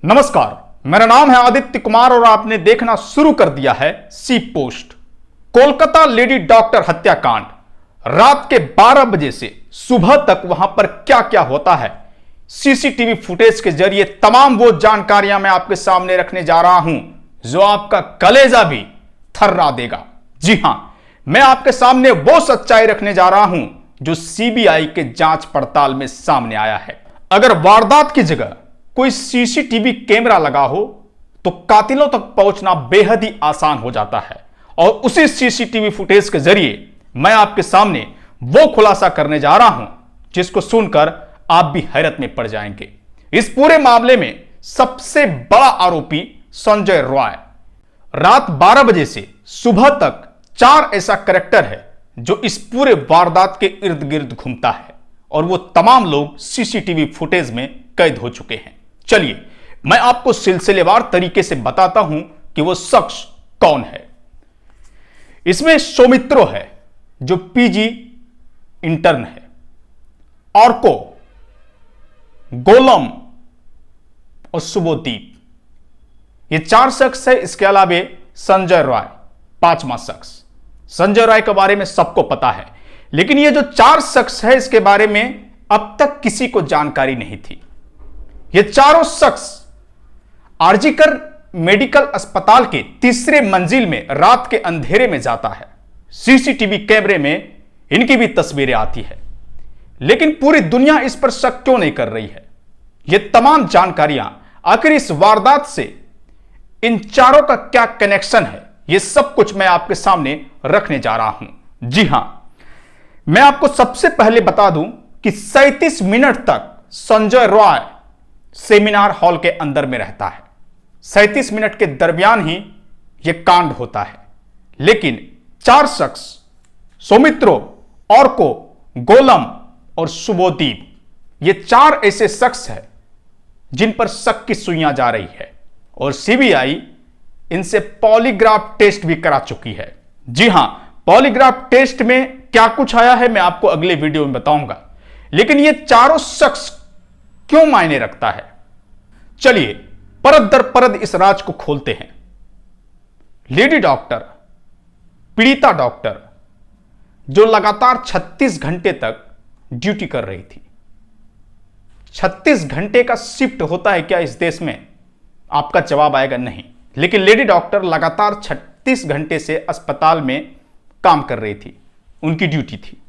नमस्कार, मेरा नाम है आदित्य कुमार और आपने देखना शुरू कर दिया है सी पोस्ट। कोलकाता लेडी डॉक्टर हत्याकांड, रात के 12 बजे से सुबह तक वहां पर क्या क्या होता है, सीसीटीवी फुटेज के जरिए तमाम वो जानकारियां मैं आपके सामने रखने जा रहा हूं जो आपका कलेजा भी थर्रा देगा। जी हां, मैं आपके सामने वो सच्चाई रखने जा रहा हूं जो सीबीआई के जांच पड़ताल में सामने आया है। अगर वारदात की जगह कोई सीसीटीवी कैमरा लगा हो तो कातिलों तक पहुंचना बेहद ही आसान हो जाता है और उसी सीसीटीवी फुटेज के जरिए मैं आपके सामने वो खुलासा करने जा रहा हूं जिसको सुनकर आप भी हैरत में पड़ जाएंगे। इस पूरे मामले में सबसे बड़ा आरोपी संजय रॉय। रात 12 बजे से सुबह तक 4 ऐसा कैरेक्टर है जो इस पूरे वारदात के इर्द गिर्द घूमता है और वो तमाम लोग सीसीटीवी फुटेज में कैद हो चुके हैं। चलिए मैं आपको सिलसिलेवार तरीके से बताता हूं कि वो शख्स कौन है। इसमें सौमित्रो है जो पीजी इंटर्न है, ऑर्को, गोलम और सुबोदीप, ये 4 शख्स है। इसके अलावा संजय रॉय 5वां शख्स। संजय रॉय के बारे में सबको पता है, लेकिन ये जो 4 शख्स है इसके बारे में अब तक किसी को जानकारी नहीं थी। ये चारों शख्स आरजीकर मेडिकल अस्पताल के 3रे मंजिल में रात के अंधेरे में जाता है। सीसीटीवी कैमरे में इनकी भी तस्वीरें आती है, लेकिन पूरी दुनिया इस पर शक क्यों नहीं कर रही है? ये तमाम जानकारियां आखिर इस वारदात से इन चारों का क्या कनेक्शन है, ये सब कुछ मैं आपके सामने रखने जा रहा हूं। जी हां, मैं आपको सबसे पहले बता दूं कि 37 मिनट तक संजय रॉय सेमिनार हॉल के अंदर में रहता है। 37 मिनट के दरमियान ही यह कांड होता है, लेकिन 4 शख्स सौमित्रो, ऑर्को, गोलम और सुबोदीप, ये 4 ऐसे शख्स हैं जिन पर शक की सुइयां जा रही है और सीबीआई इनसे पॉलीग्राफ टेस्ट भी करा चुकी है। जी हां, पॉलीग्राफ टेस्ट में क्या कुछ आया है मैं आपको अगले वीडियो में बताऊंगा, लेकिन ये चारों शख्स क्यों मायने रखता है, चलिए परत दर परत इस राज को खोलते हैं। लेडी डॉक्टर, पीड़िता डॉक्टर, जो लगातार 36 घंटे तक ड्यूटी कर रही थी। 36 घंटे का शिफ्ट होता है क्या इस देश में? आपका जवाब आएगा नहीं, लेकिन लेडी डॉक्टर लगातार 36 घंटे से अस्पताल में काम कर रही थी, उनकी ड्यूटी थी।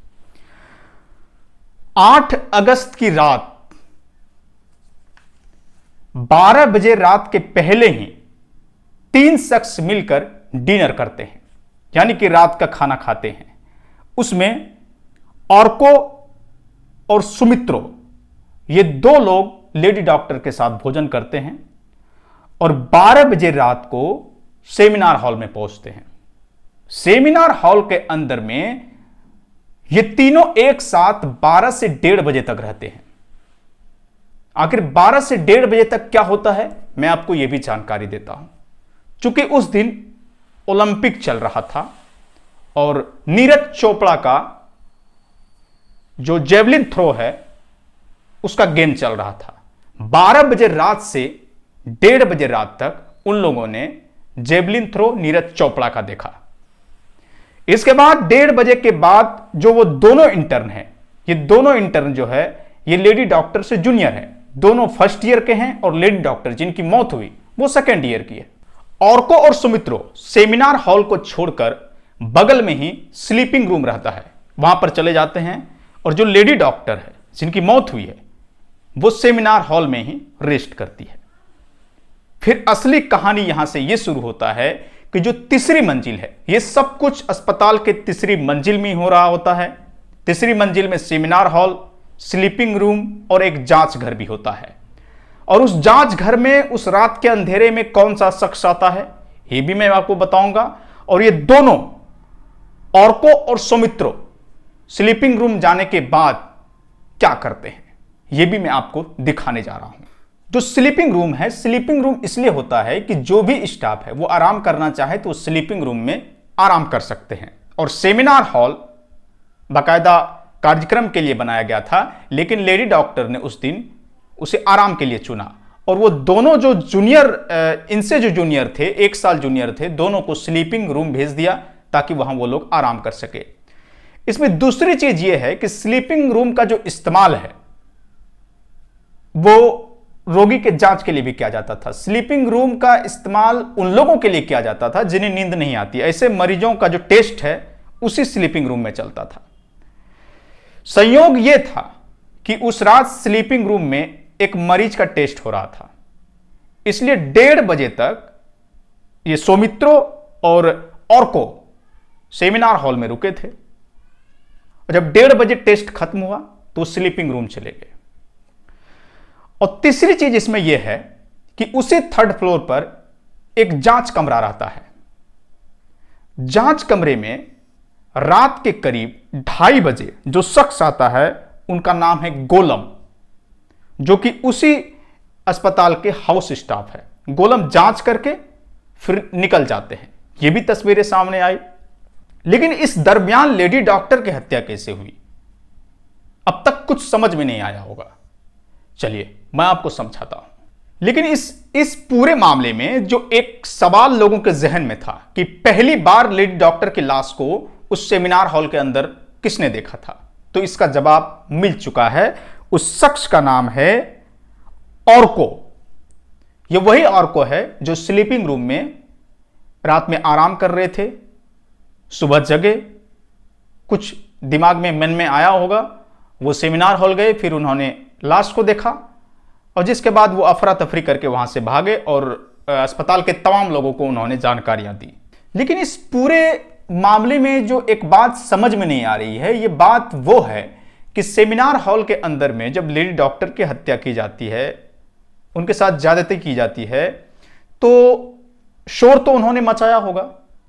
8 अगस्त की रात 12 बजे रात के पहले ही 3 शख्स मिलकर डिनर करते हैं, यानी कि रात का खाना खाते हैं। उसमें ऑर्को और सुमित्रो, ये 2 लोग लेडी डॉक्टर के साथ भोजन करते हैं और 12 बजे रात को सेमिनार हॉल में पहुंचते हैं। सेमिनार हॉल के अंदर में ये तीनों एक साथ 12 से 1:30 बजे तक रहते हैं। आखिर 12 से 1:30 बजे तक क्या होता है मैं आपको यह भी जानकारी देता हूं। चूंकि उस दिन ओलंपिक चल रहा था और नीरज चोपड़ा का जो जेवलिन थ्रो है उसका गेम चल रहा था। 12 बजे रात से 1:30 बजे रात तक उन लोगों ने जेवलिन थ्रो नीरज चोपड़ा का देखा। इसके बाद 1:30 बजे के बाद जो वो दोनों इंटर्न हैं, ये दोनों इंटर्न जो है ये लेडी डॉक्टर से जूनियर है, दोनों फर्स्ट ईयर के हैं और लेडी डॉक्टर जिनकी मौत हुई वो सेकेंड ईयर की है। ऑर्को और सुमित्रो सेमिनार हॉल को छोड़कर बगल में ही स्लीपिंग रूम रहता है, वहां पर चले जाते हैं और जो लेडी डॉक्टर है जिनकी मौत हुई है वो सेमिनार हॉल में ही रेस्ट करती है। फिर असली कहानी यहां से यह शुरू होता है कि जो 3री मंजिल है, यह सब कुछ अस्पताल के 3री मंजिल में हो रहा होता है। 3री मंजिल में सेमिनार हॉल, स्लीपिंग रूम और एक जांच घर भी होता है। और उस जांच घर में उस रात के अंधेरे में कौन सा शख्स आता है यह भी मैं आपको बताऊंगा। और ये दोनों ऑर्को और सौमित्रो स्लीपिंग रूम जाने के बाद क्या करते हैं यह भी मैं आपको दिखाने जा रहा हूं। जो स्लीपिंग रूम है, स्लीपिंग रूम इसलिए होता है कि जो भी स्टाफ है वो आराम करना चाहे तो स्लीपिंग रूम में आराम कर सकते हैं। और सेमिनार हॉल बाकायदा कार्यक्रम के लिए बनाया गया था, लेकिन लेडी डॉक्टर ने उस दिन उसे आराम के लिए चुना और वो दोनों जो जूनियर, इनसे जो जूनियर थे, 1 साल जूनियर थे, दोनों को स्लीपिंग रूम भेज दिया ताकि वहां वो लोग आराम कर सके। इसमें दूसरी चीज ये है कि स्लीपिंग रूम का जो इस्तेमाल है वो रोगी के जांच के लिए भी किया जाता था। स्लीपिंग रूम का इस्तेमाल उन लोगों के लिए किया जाता था जिन्हें नींद नहीं आती। ऐसे मरीजों का जो टेस्ट है उसी स्लीपिंग रूम में चलता था। संयोग यह था कि उस रात स्लीपिंग रूम में एक मरीज का टेस्ट हो रहा था, इसलिए 1:30 बजे तक ये सौमित्रो और ऑर्को सेमिनार हॉल में रुके थे। जब 1:30 बजे टेस्ट खत्म हुआ तो स्लीपिंग रूम चले गए। और तीसरी चीज इसमें यह है कि उसी 3rd फ्लोर पर एक जांच कमरा रहता है। जांच कमरे में रात के करीब 2:30 बजे जो शख्स आता है उनका नाम है गोलम, जो कि उसी अस्पताल के हाउस स्टाफ है। गोलम जांच करके फिर निकल जाते हैं। यह भी तस्वीरें सामने आई। लेकिन इस दरमियान लेडी डॉक्टर की हत्या कैसे हुई, अब तक कुछ समझ में नहीं आया होगा। चलिए मैं आपको समझाता हूं। लेकिन इस पूरे मामले में जो एक सवाल लोगों के जहन में था कि पहली बार लेडी डॉक्टर की लाश को उस सेमिनार हॉल के अंदर किसने देखा था, तो इसका जवाब मिल चुका है। उस शख्स का नाम है ऑर्को। यह वही ऑर्को है जो स्लीपिंग रूम में रात में आराम कर रहे थे। सुबह जगे, कुछ दिमाग में मन में आया होगा, वो सेमिनार हॉल गए, फिर उन्होंने लाश को देखा और जिसके बाद वो अफरा तफरी करके वहां से भागे और अस्पताल के तमाम लोगों को उन्होंने जानकारियां दी। लेकिन इस पूरे मामले में जो एक बात समझ में नहीं आ रही है, ये बात वो है कि सेमिनार हॉल के अंदर में जब लेडी डॉक्टर की हत्या की जाती है, उनके साथ ज्यादती की जाती है, तो शोर तो उन्होंने मचाया होगा।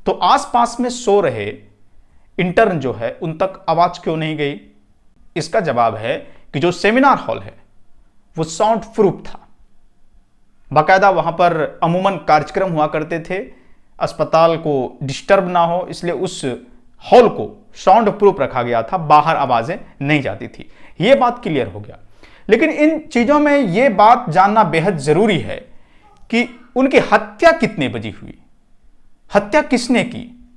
तो आसपास में सो रहे इंटर्न जो है उन तक आवाज क्यों नहीं गई? इसका जवाब है कि जो सेमिनार हॉल है वो साउंड प्रूफ था। बाकायदा वहां पर अमूमन कार्यक्रम हुआ करते थे, अस्पताल को डिस्टर्ब ना हो इसलिए उस हॉल को साउंड प्रूफ रखा गया था, बाहर आवाजें नहीं जाती थी। यह बात क्लियर हो गया। लेकिन इन चीजों में यह बात जानना बेहद जरूरी है कि उनकी हत्या कितने बजे हुई, हत्या किसने की।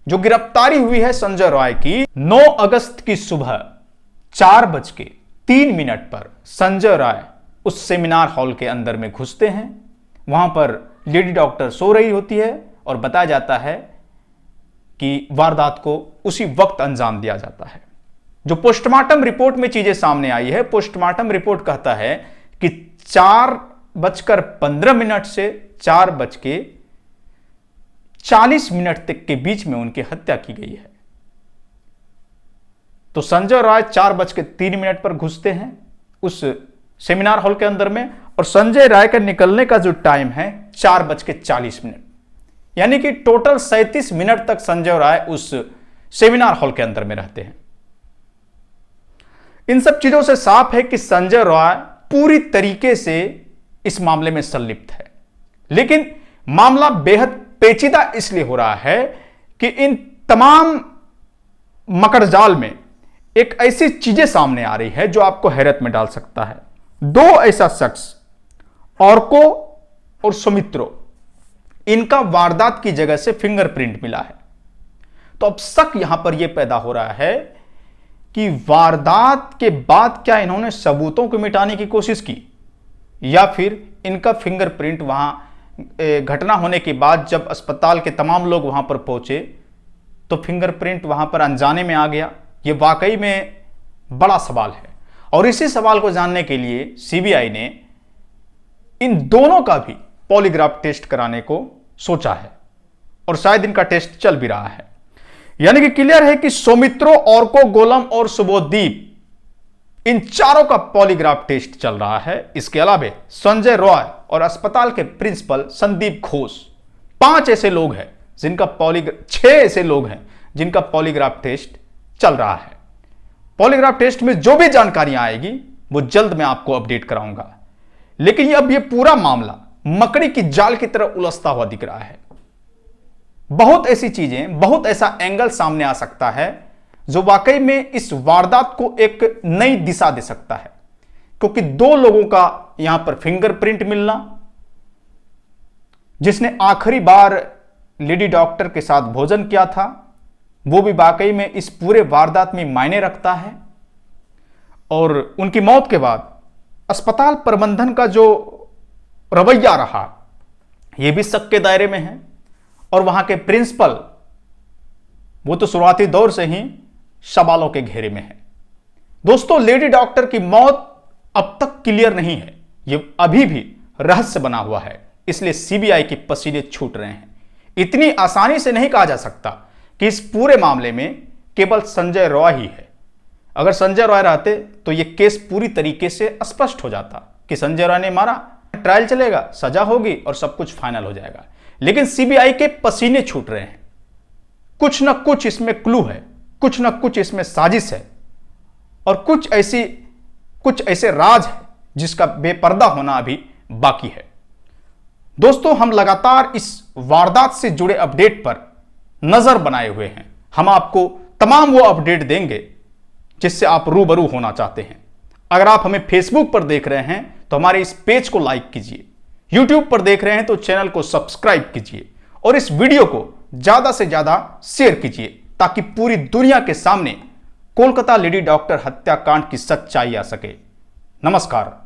जो गिरफ्तारी हुई है संजय रॉय की, 9 अगस्त की सुबह 4:03 पर संजय राय उस सेमिनार हॉल के अंदर में घुसते हैं। वहां पर लेडी डॉक्टर सो रही होती है और बताया जाता है कि वारदात को उसी वक्त अंजाम दिया जाता है। जो पोस्टमार्टम रिपोर्ट में चीजें सामने आई है, पोस्टमार्टम रिपोर्ट कहता है कि 4:15 से 4:40 तक के बीच में उनकी हत्या की गई है। तो संजय राय 4:03 पर घुसते हैं उस सेमिनार हॉल के अंदर में, और संजय राय के निकलने का जो टाइम है 4:40, यानी कि टोटल 37 मिनट तक संजय राय उस सेमिनार हॉल के अंदर में रहते हैं। इन सब चीजों से साफ है कि संजय राय पूरी तरीके से इस मामले में संलिप्त है। लेकिन मामला बेहद पेचीदा इसलिए हो रहा है कि इन तमाम मकड़जाल में एक ऐसी चीजें सामने आ रही है जो आपको हैरत में डाल सकता है। 2 ऐसा शख्स, ऑर्को और सौमित्रो, इनका वारदात की जगह से फिंगरप्रिंट मिला है। तो अब शक यहां पर यह पैदा हो रहा है कि वारदात के बाद क्या इन्होंने सबूतों को मिटाने की कोशिश की, या फिर इनका फिंगरप्रिंट वहां घटना होने के बाद जब अस्पताल के तमाम लोग वहां पर पहुंचे तो फिंगरप्रिंट वहां पर अनजाने में आ गया। यह वाकई में बड़ा सवाल है, और इसी सवाल को जानने के लिए सीबीआई ने इन दोनों का भी पॉलीग्राफ टेस्ट कराने को सोचा है, और शायद इनका टेस्ट चल भी रहा है। यानी कि क्लियर है कि सौमित्रो, ऑर्को, गोलम और सुबोधदीप, इन चारों का पॉलीग्राफ टेस्ट चल रहा है। इसके अलावा संजय रॉय और अस्पताल के प्रिंसिपल संदीप घोष, 5 ऐसे लोग हैं जिनका 6 ऐसे लोग हैं जिनका पॉलीग्राफ टेस्ट चल रहा है। पॉलीग्राफ टेस्ट में जो भी जानकारियां आएगी वो जल्द मैं आपको अपडेट कराऊंगा। लेकिन अब ये पूरा मामला मकड़ी की जाल की तरह उलझता हुआ दिख रहा है। बहुत ऐसी चीजें, बहुत ऐसा एंगल सामने आ सकता है जो वाकई में इस वारदात को एक नई दिशा दे सकता है, क्योंकि 2 लोगों का यहां पर फिंगरप्रिंट मिलना, जिसने आखिरी बार लेडी डॉक्टर के साथ भोजन किया था, वो भी वाकई में इस पूरे वारदात में मायने रखता है। और उनकी मौत के बाद अस्पताल प्रबंधन का जो रवैया रहा, यह भी शक के दायरे में है। और वहां के प्रिंसिपल, वो तो शुरुआती दौर से ही सवालों के घेरे में है। दोस्तों, लेडी डॉक्टर की मौत अब तक क्लियर नहीं है, यह अभी भी रहस्य बना हुआ है, इसलिए सीबीआई के पसीने छूट रहे हैं। इतनी आसानी से नहीं कहा जा सकता कि इस पूरे मामले में केवल संजय रॉय ही है। अगर संजय रॉय रहते तो यह केस पूरी तरीके से स्पष्ट हो जाता कि संजय रॉय ने मारा, ट्रायल चलेगा, सजा होगी और सब कुछ फाइनल हो जाएगा। लेकिन सीबीआई के पसीने छूट रहे हैं। कुछ ना कुछ इसमें क्लू है, कुछ ना कुछ इसमें साजिश है, और कुछ ऐसे राज है जिसका बेपर्दा होना अभी बाकी है। दोस्तों, हम लगातार इस वारदात से जुड़े अपडेट पर नजर बनाए हुए हैं। हम आपको तमाम वो अपडेट देंगे जिससे आप रूबरू होना चाहते हैं। अगर आप हमें फेसबुक पर देख रहे हैं तो हमारे इस पेज को लाइक कीजिए, यूट्यूब पर देख रहे हैं तो चैनल को सब्सक्राइब कीजिए, और इस वीडियो को ज्यादा से ज्यादा शेयर कीजिए, ताकि पूरी दुनिया के सामने कोलकाता लेडी डॉक्टर हत्याकांड की सच्चाई आ सके। नमस्कार।